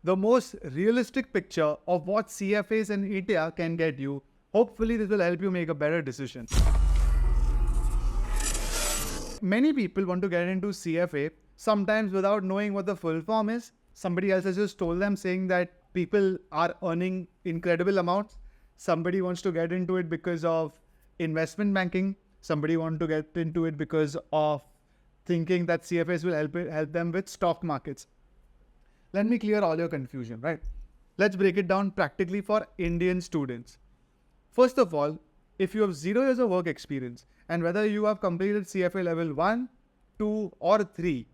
the most realistic picture of what CFAs in India can get you. Hopefully, this will help you make a better decision. Many people want to get into CFA sometimes without knowing what the full form is. Somebody else has just told them saying that people are earning incredible amounts. Somebody wants to get into it because of investment banking. Somebody wants to get into it because of thinking that CFAs will help them with stock markets. Let me clear all your confusion, right? Let's break it down practically for Indian students. First of all, if you have 0 years of work experience and whether you have completed CFA level 1, 2 or 3,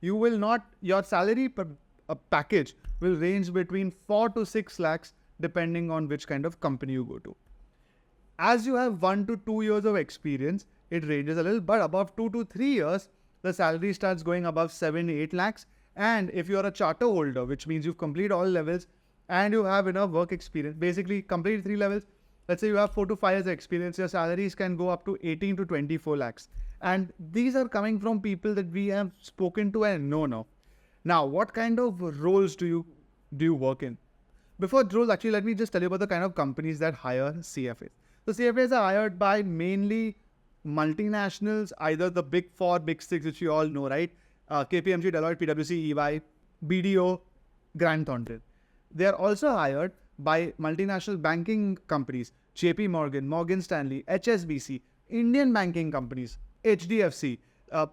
your salary package will range between 4 to 6 lakhs depending on which kind of company you go to. As you have 1 to 2 years of experience, it ranges a little, but above 2 to 3 years, the salary starts going above 7, 8 lakhs. And if you're a charter holder, which means you've completed all levels and you have enough work experience, basically complete 3 levels, let's say you have 4 to 5 years of experience, your salaries can go up to 18 to 24 lakhs. And these are coming from people that we have spoken to and know now. Now, what kind of roles do you work in? Before roles, actually, let me just tell you about the kind of companies that hire CFAs. So CFAs are hired by mainly multinationals, either the big 4, big 6, which you all know, right? KPMG, Deloitte, PwC, EY, BDO, Grant Thornton. They are also hired by multinational banking companies, JP Morgan, Morgan Stanley, HSBC, Indian banking companies, HDFC,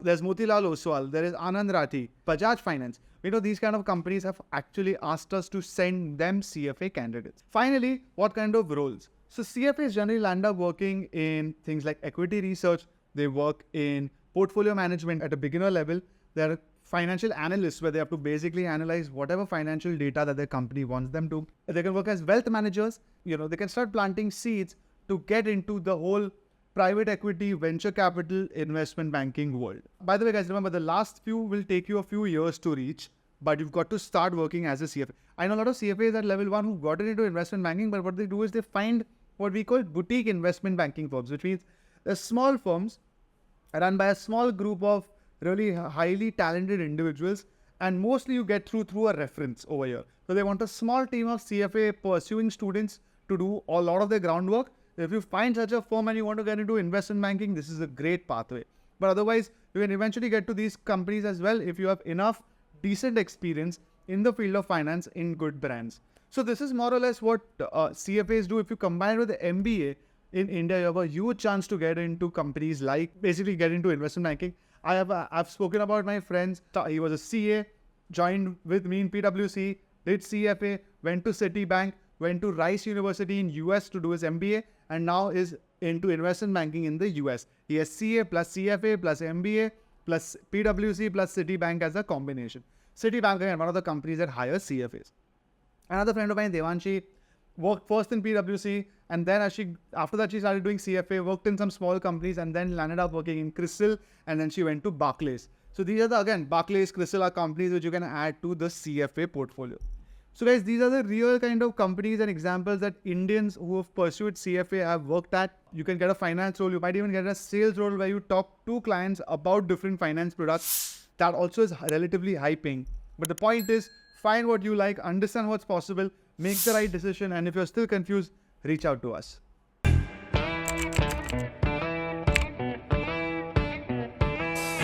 there's Motilal Oswal, there is Anand Rathi, Bajaj Finance. These kind of companies have actually asked us to send them CFA candidates. Finally, what kind of roles? So CFAs generally land up working in things like equity research. They work in portfolio management at a beginner level. There are financial analysts where they have to basically analyze whatever financial data that their company wants them to. They can work as wealth managers. They can start planting seeds to get into the whole private equity, venture capital, investment banking world. By the way, guys, remember the last few will take you a few years to reach, but you've got to start working as a CFA. I know a lot of CFAs at level 1 who got into investment banking, but what they do is they find what we call boutique investment banking firms, which means they're small firms run by a small group of really highly talented individuals, and mostly you get through a reference over here. So they want a small team of CFA pursuing students to do a lot of their groundwork. If you find such a firm and you want to get into investment banking, this is a great pathway. But otherwise, you can eventually get to these companies as well if you have enough decent experience in the field of finance in good brands. So this is more or less what CFAs do. If you combine it with the MBA in India, you have a huge chance to get into companies like basically get into investment banking. I've spoken about my friends. He was a CA, joined with me in PwC, did CFA, went to Citibank, went to Rice University in US to do his MBA, and now is into investment banking in the US. He has CA plus CFA plus MBA plus PwC plus Citibank as a combination. Citibank, again, one of the companies that hires CFAs. Another friend of mine, Devanshi, worked first in PwC, and then after that she started doing CFA, worked in some small companies, and then landed up working in CRISIL, and then she went to Barclays. So these are again, Barclays, CRISIL are companies which you can add to the CFA portfolio. So guys, these are the real kind of companies and examples that Indians who have pursued CFA have worked at. You can get a finance role. You might even get a sales role where you talk to clients about different finance products. That also is relatively high paying. But the point is, find what you like, understand what's possible, make the right decision, and if you're still confused, reach out to us.